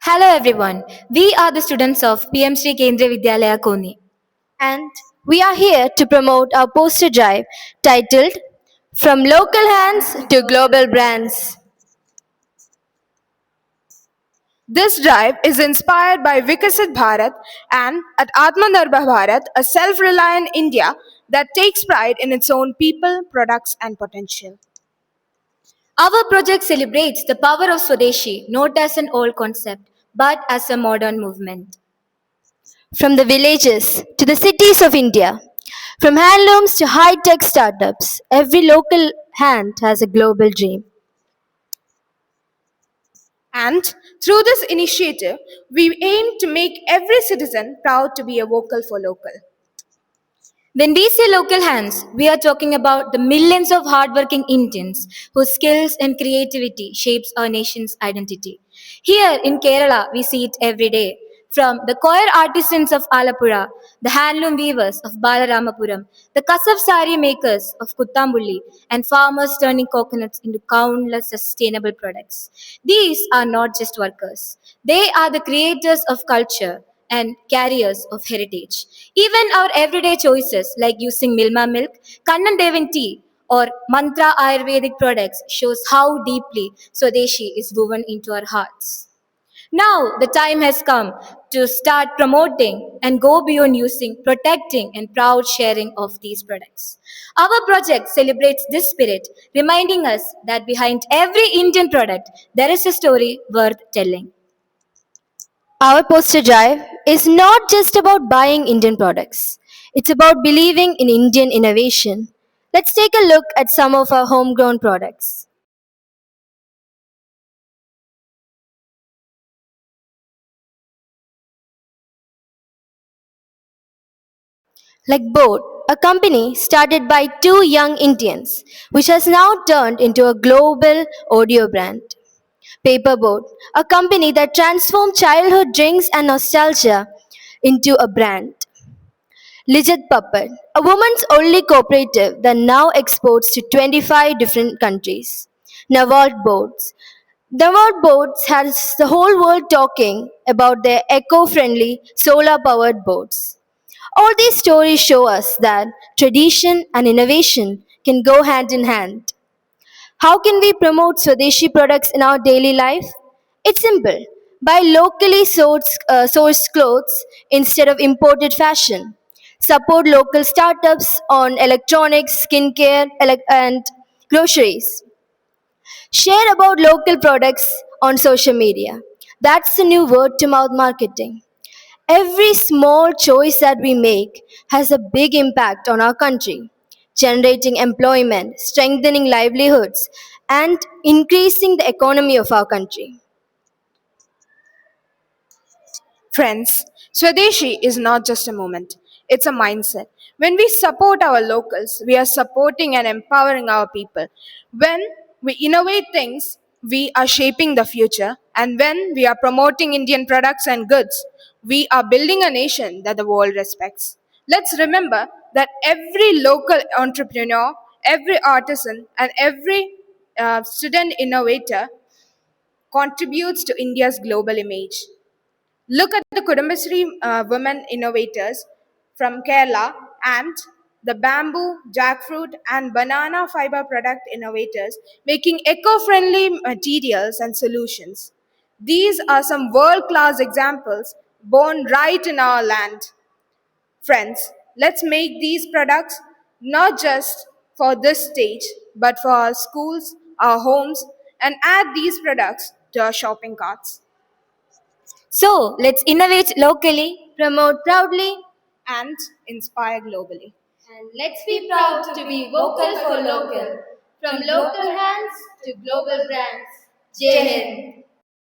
Hello everyone. We are the students of PM Sri Kendriya Vidyalaya Koni. And we are here to promote our poster drive titled From Local Hands to Global Brands. This drive is inspired by Vikasit Bharat and at Atmanirbhar Bharat, a self-reliant India that takes pride in its own people, products and potential. Our project celebrates the power of Swadeshi not as an old concept but as a modern movement. From the villages to the cities of India, from handlooms to high tech startups, every local hand has a global dream. And through this initiative, we aim to make every citizen proud to be a vocal for local. When we say local hands, we are talking about the millions of hardworking Indians whose skills and creativity shapes our nation's identity. Here in Kerala, we see it every day. From the coir artisans of Alapura, the handloom weavers of Balaramapuram, the kasaf sari makers of Kuttambulli, and farmers turning coconuts into countless sustainable products. These are not just workers. They are the creators of culture and carriers of heritage. Even our everyday choices like using Milma milk, Kannan Devan tea, or Mantra Ayurvedic products shows how deeply Swadeshi is woven into our hearts. Now the time has come to start promoting and go beyond using, protecting, and proud sharing of these products. Our project celebrates this spirit, reminding us that behind every Indian product there is a story worth telling. Our poster drive is not just about buying Indian products, it's about believing in Indian innovation. Let's take a look at some of our homegrown products. Like Boat, a company started by two young Indians, which has now turned into a global audio brand. Paperboat, a company that transformed childhood drinks and nostalgia into a brand. Lijat Puppet, a woman's only cooperative that now exports to 25 different countries. Nawalt Boats. Nawalt Boats has the whole world talking about their eco-friendly solar-powered boats. All these stories show us that tradition and innovation can go hand in hand. How can we promote Swadeshi products in our daily life? It's simple. Buy locally sourced clothes instead of imported fashion. Support local startups on electronics, skincare, and groceries. Share about local products on social media. That's the new word to mouth marketing. Every small choice that we make has a big impact on our country, generating employment, strengthening livelihoods, and increasing the economy of our country. Friends, Swadeshi is not just a movement, it's a mindset. When we support our locals, we are supporting and empowering our people. When we innovate things, we are shaping the future. And when we are promoting Indian products and goods, we are building a nation that the world respects. Let's remember that every local entrepreneur, every artisan, and every student innovator contributes to India's global image. Look at the Kudumbasri women innovators from Kerala and the bamboo, jackfruit, and banana fiber product innovators making eco friendly materials and solutions. These are some world class examples born right in our land. Friends, let's make these products not just for this stage, but for our schools, our homes, and add these products to our shopping carts. So let's innovate locally. Promote proudly. And inspire globally. And let's be proud to be vocal for local. From local hands to global brands. Jai Hind.